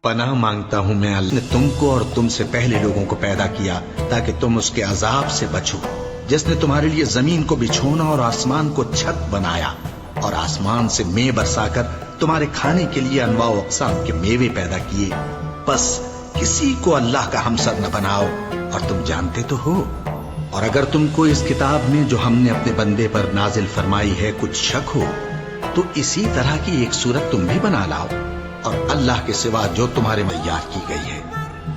پناہ مانگتا ہوں میں اللہ نے تم کو اور تم سے پہلے لوگوں کو پیدا کیا تاکہ تم اس کے عذاب سے بچو، جس نے تمہارے لیے زمین کو بچھونا اور آسمان کو چھت بنایا اور آسمان سے مے برسا کر تمہارے کھانے کے لیے انواع و اقسام کے میوے پیدا کیے۔ بس کسی کو اللہ کا ہمسر نہ بناؤ، اور تم جانتے تو ہو۔ اور اگر تم کو اس کتاب میں جو ہم نے اپنے بندے پر نازل فرمائی ہے کچھ شک ہو تو اسی طرح کی ایک صورت تم بھی بنا لاؤ، اور اللہ کے سوا جو تمہارے معیار کی گئی ہے۔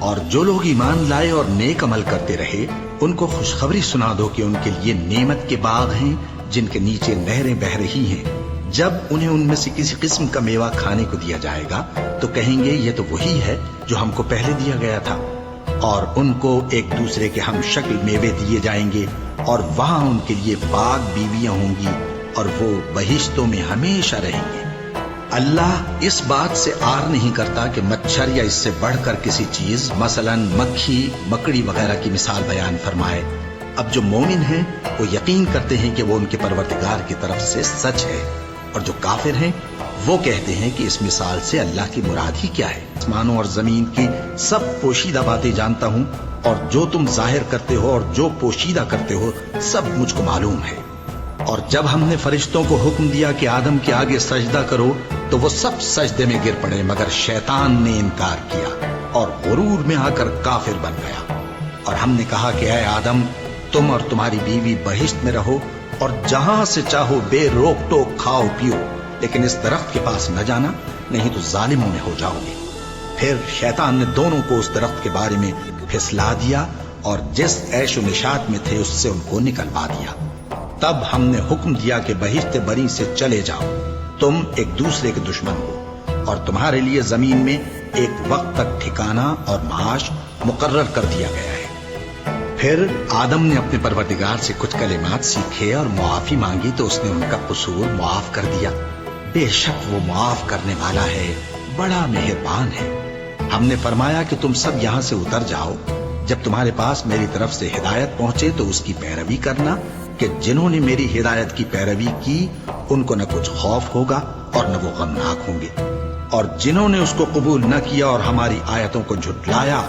اور جو لوگ ایمان لائے اور نیک عمل کرتے رہے ان کو خوشخبری سنا دو کہ ان کے لیے نعمت کے باغ ہیں جن کے نیچے نہریں بہہ رہی ہیں۔ جب انہیں ان میں سے کسی قسم کا میوہ کھانے کو دیا جائے گا تو کہیں گے یہ تو وہی ہے جو ہم کو پہلے دیا گیا تھا، اور ان کو ایک دوسرے کے ہم شکل میوے دیے جائیں گے، اور وہاں ان کے لیے باغ بیویاں ہوں گی، اور وہ بہشتوں میں ہمیشہ رہیں گے۔ اللہ اس بات سے آر نہیں کرتا کہ مچھر یا اس سے بڑھ کر کسی چیز مثلا مکھی، مکڑی وغیرہ کی مثال بیان فرمائے۔ اب جو مومن ہیں وہ یقین کرتے ہیں کہ وہ ان کے پروردگار کی طرف سے سچ ہے، اور جو کافر ہیں وہ کہتے ہیں کہ اس مثال سے اللہ کی مراد ہی کیا ہے۔ آسمانوں اور زمین کی سب پوشیدہ باتیں جانتا ہوں، اور جو تم ظاہر کرتے ہو اور جو پوشیدہ کرتے ہو سب مجھ کو معلوم ہے۔ اور جب ہم نے فرشتوں کو حکم دیا کہ آدم کے آگے سجدہ کرو تو وہ سب سجدے میں گر پڑے مگر شیطان نے انکار کیا اور غرور میں آ کر کافر بن گیا۔ اور ہم نے کہا کہ اے آدم، تم اور تمہاری بیوی بہشت میں رہو اور جہاں سے چاہو بے روک ٹوک کھاؤ پیو، لیکن اس درخت کے پاس نہ جانا، نہیں تو ظالموں میں ہو جاؤ گے۔ پھر شیطان نے دونوں کو اس درخت کے بارے میں پھسلا دیا اور جس عیش و نشاط میں تھے اس سے ان کو نکلوا دیا۔ تب ہم نے حکم دیا کہ بہشت بری سے چلے جاؤ، تم ایک دوسرے کے دشمن ہو، اور تمہارے لیے زمین میں ایک وقت تک ٹھکانہ اور معاش مقرر کر دیا گیا ہے۔ پھر آدم نے اپنے پروردگار سے کچھ کلمات سیکھے اور معافی مانگی تو اس نے ان کا قصور معاف کر دیا۔ بے شک وہ معاف کرنے والا ہے، بڑا مہربان ہے۔ ہم نے فرمایا کہ تم سب یہاں سے اتر جاؤ، جب تمہارے پاس میری طرف سے ہدایت پہنچے تو اس کی پیروی کرنا، کہ جنہوں نے میری ہدایت کی پیروی کی ان کو نہ کچھ خوف ہوگا اور نہ وہ غمناک ہوں گے، اور جنہوں نے اس کو قبول نہ کیا اور ہماری آیتوں کو جھٹلایا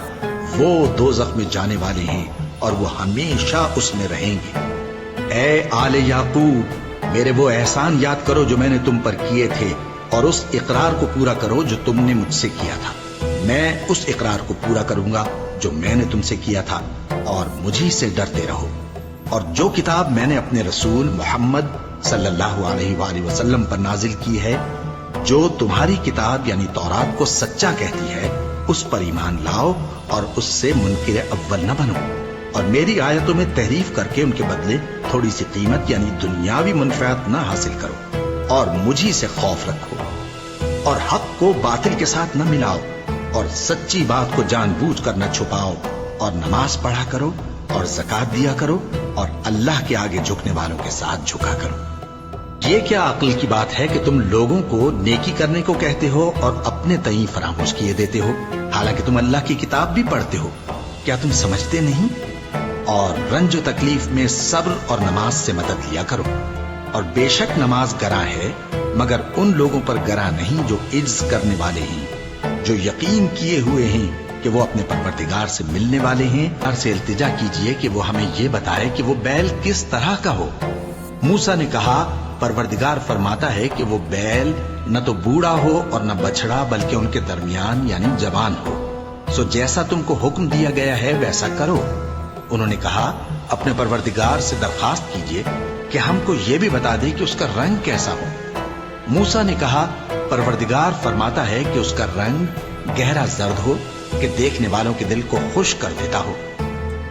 وہ دوزخ میں جانے والے ہیں اور وہ ہمیشہ اس میں رہیں گے۔ اے آل یعقوب، میرے وہ احسان یاد کرو جو میں نے تم پر کیے تھے، اور اس اقرار کو پورا کرو جو تم نے مجھ سے کیا تھا۔ میں اس اقرار کو پورا کروں گا جو میں نے تم سے کیا تھا، اور مجھی سے ڈرتے رہو۔ اور جو کتاب میں نے اپنے رسول محمد صلی اللہ علیہ وآلہ وسلم پر نازل کی ہے، جو تمہاری کتاب یعنی تورات کو سچا کہتی ہے، اس پر ایمان لاؤ اور اس سے منکر اول نہ بنو، اور میری آیتوں میں تحریف کر کے ان کے بدلے تھوڑی سی قیمت یعنی دنیاوی منفعت نہ حاصل کرو، اور مجھی سے خوف رکھو، اور حق کو باطل کے ساتھ نہ ملاؤ، اور سچی بات کو جان بوجھ کر نہ چھپاؤ، اور نماز پڑھا کرو اور زکات دیا کرو، اور اللہ کے آگے جھکنے والوں کے ساتھ جھکا کرو۔ یہ کیا عقل کی بات ہے کہ تم لوگوں کو نیکی کرنے کو کہتے ہو اور اپنے تئیں فراموش کیے دیتے ہو، حالانکہ تم اللہ کی کتاب بھی پڑھتے ہو؟ کیا تم سمجھتے نہیں؟ اور رنج و تکلیف میں صبر اور نماز سے مدد لیا کرو، اور بے شک نماز گراں ہے مگر ان لوگوں پر گراں نہیں جو عجز کرنے والے ہیں، جو یقین کیے ہوئے ہیں کہ وہ اپنے پروردگار سے ملنے والے ہیں۔ ہر سے التجا کیجئے کہ وہ ہمیں یہ بتائے کہ وہ بیل کس طرح کا ہو۔ موسیٰ نے کہا، پروردگار فرماتا ہے کہ وہ بیل نہ تو بوڑھا ہو اور نہ بچڑا بلکہ ان کے درمیان یعنی جوان ہو، سو جیسا تم کو حکم دیا گیا ہے ویسا کرو۔ انہوں نے کہا، اپنے پروردگار سے درخواست کیجئے کہ ہم کو یہ بھی بتا دے کہ اس کا رنگ کیسا ہو۔ موسیٰ نے کہا، پروردگار فرماتا ہے کہ اس کا رنگ گہرا زرد ہو کہ دیکھنے والوں کے دل کو خوش کر دیتا ہو۔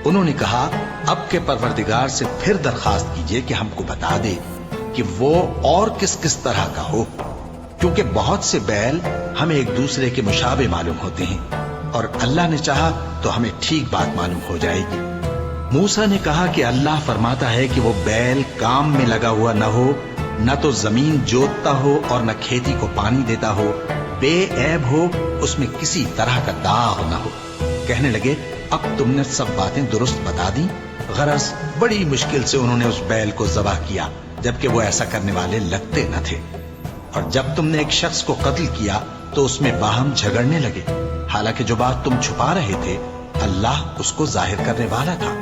انہوں نے کہا، اب کے پروردگار سے پھر درخواست کیجئے کہ ہم کو بتا دے کہ وہ اور کس کس طرح کا ہو، کیونکہ بہت سے بیل ہمیں ایک دوسرے کے مشابہ معلوم ہوتے ہیں، اور اللہ نے چاہا تو ہمیں ٹھیک بات معلوم ہو جائے گی۔ موسیٰ نے کہا کہ اللہ فرماتا ہے کہ وہ بیل کام میں لگا ہوا نہ ہو، نہ تو زمین جوتتا ہو اور نہ کھیتی کو پانی دیتا ہو، بے عیب ہو، اس میں کسی طرح کا داغ نہ ہو۔ کہنے لگے، اب تم نے سب باتیں درست بتا دیں؟ غرض بڑی مشکل سے انہوں نے اس بیل کو ذبح کیا، جبکہ وہ ایسا کرنے والے لگتے نہ تھے۔ اور جب تم نے ایک شخص کو قتل کیا تو اس میں باہم جھگڑنے لگے۔ حالانکہ جو بات تم چھپا رہے تھے اللہ اس کو ظاہر کرنے والا تھا۔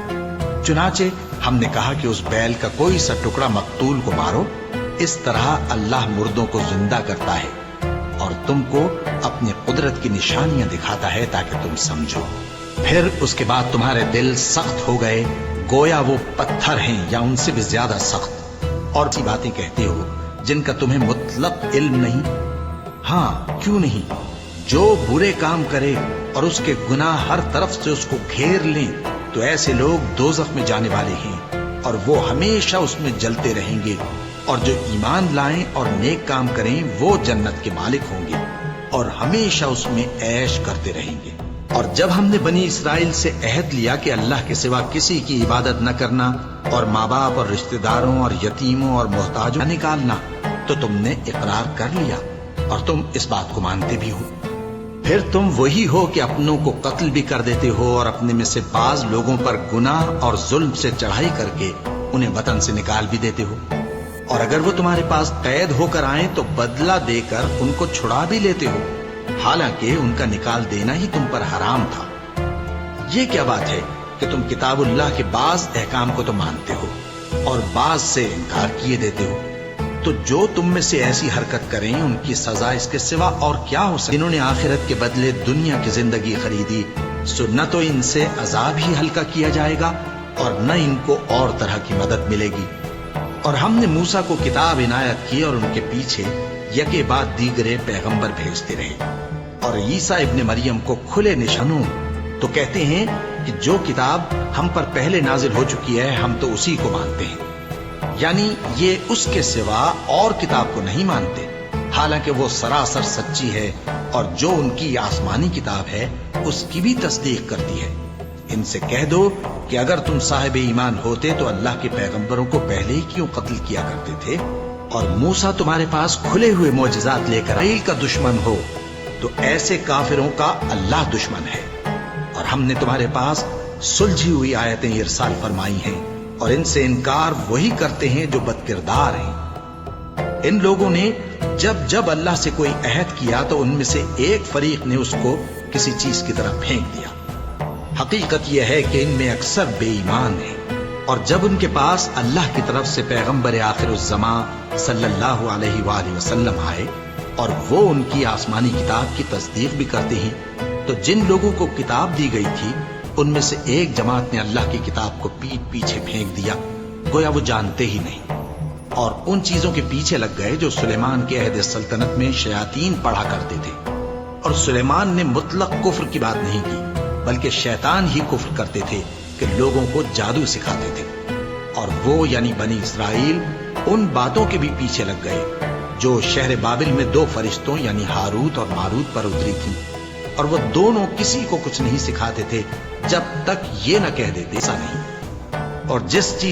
چنانچہ ہم نے کہا کہ اس بیل کا کوئی سا ٹکڑا مقتول کو مارو، اس طرح اللہ مردوں کو زندہ کرتا ہے اور تم کو اپنی قدرت کی نشانیاں دکھاتا ہے تاکہ تم سمجھو۔ پھر اس کے بعد تمہارے دل سخت ہو گئے گویا وہ پتھر ہیں یا ان سے بھی زیادہ سخت، اور ایسی باتیں کہتے ہو جن کا تمہیں مطلق علم نہیں۔ ہاں کیوں نہیں، جو برے کام کرے اور اس کے گناہ ہر طرف سے اس کو گھیر لیں تو ایسے لوگ دوزخ میں جانے والے ہیں اور وہ ہمیشہ اس میں جلتے رہیں گے، اور جو ایمان لائیں اور نیک کام کریں وہ جنت کے مالک ہوں گے اور ہمیشہ اس میں عیش کرتے رہیں گے۔ اور جب ہم نے بنی اسرائیل سے عہد لیا کہ اللہ کے سوا کسی کی عبادت نہ کرنا اور ماں باپ اور رشتہ داروں اور یتیموں اور محتاجوں نہ نکالنا، تو تم نے اقرار کر لیا اور تم اس بات کو مانتے بھی ہو۔ پھر تم وہی ہو کہ اپنوں کو قتل بھی کر دیتے ہو اور اپنے میں سے بعض لوگوں پر گناہ اور ظلم سے چڑھائی کر کے انہیں وطن سے نکال بھی دیتے ہو، اور اگر وہ تمہارے پاس قید ہو کر آئیں تو بدلہ دے کر ان کو چھڑا بھی لیتے ہو، حالانکہ ان کا نکال دینا ہی تم پر حرام تھا۔ یہ کیا بات ہے کہ تم کتاب اللہ کے بعض احکام کو تو مانتے ہو اور بعض سے انکار کیے دیتے ہو؟ تو جو تم میں سے ایسی حرکت کریں ان کی سزا اس کے سوا اور کیا ہو سکتی؟ انہوں نے آخرت کے بدلے دنیا کی زندگی خریدی، سو نہ تو ان سے عذاب ہی ہلکا کیا جائے گا اور نہ ان کو اور طرح کی مدد ملے گی۔ اور ہم نے موسیٰ کو کتاب عنایت کی اور ان کے پیچھے یکے بعد دیگرے پیغمبر بھیجتے رہے، اور عیسیٰ ابن مریم کو کھلے نشانوں تو کہتے ہیں کہ جو کتاب ہم پر پہلے نازل ہو چکی ہے ہم تو اسی کو مانتے ہیں، یعنی یہ اس کے سوا اور کتاب کو نہیں مانتے، حالانکہ وہ سراسر سچی ہے اور جو ان کی آسمانی کتاب ہے اس کی بھی تصدیق کرتی ہے۔ ان سے کہہ دو کہ اگر تم صاحب ایمان ہوتے تو اللہ کے پیغمبروں کو پہلے ہی کیوں قتل کیا کرتے تھے؟ اور موسیٰ تمہارے پاس کھلے ہوئے معجزات لے کر اسرائیل کا دشمن ہو تو ایسے کافروں کا اللہ دشمن ہے، اور ہم نے تمہارے پاس سلجھی ہوئی آیتیں ارسال فرمائی ہیں اور ان سے انکار وہی کرتے ہیں جو بد کردار ہیں۔ ان لوگوں نے جب جب اللہ سے کوئی عہد کیا تو ان میں سے ایک فریق نے اس کو کسی چیز کی طرف پھینک دیا۔ حقیقت یہ ہے کہ ان میں اکثر بے ایمان ہیں، اور جب ان کے پاس اللہ کی طرف سے پیغمبر آخر الزمان صلی اللہ علیہ وآلہ وسلم آئے اور وہ ان کی آسمانی کتاب کی تصدیق بھی کرتے ہیں، تو جن لوگوں کو کتاب دی گئی تھی ان میں سے ایک جماعت نے اللہ کی کتاب کو پیٹ پیچھے پھینک دیا گویا وہ جانتے ہی نہیں، اور ان چیزوں کے پیچھے لگ گئے جو سلیمان کے عہد سلطنت میں شیاطین پڑھا کرتے تھے۔ اور سلیمان نے مطلق کفر کی بات نہیں کی بلکہ شیطان ہی کفر کرتے تھے کہ لوگوں کو جادو سکھاتے تھے، اور وہ یعنی بنی اسرائیل ان باتوں کے بھی پیچھے لگ گئے جو شہر بابل میں دو فرشتوں یعنی ہاروت اور ماروت پر اتری تھی، اور وہ دونوں کسی کو کچھ نہیں سکھاتے تھے جب تک یہ نہ کہہ دیتے ایسا نہیں۔ اور جس چیز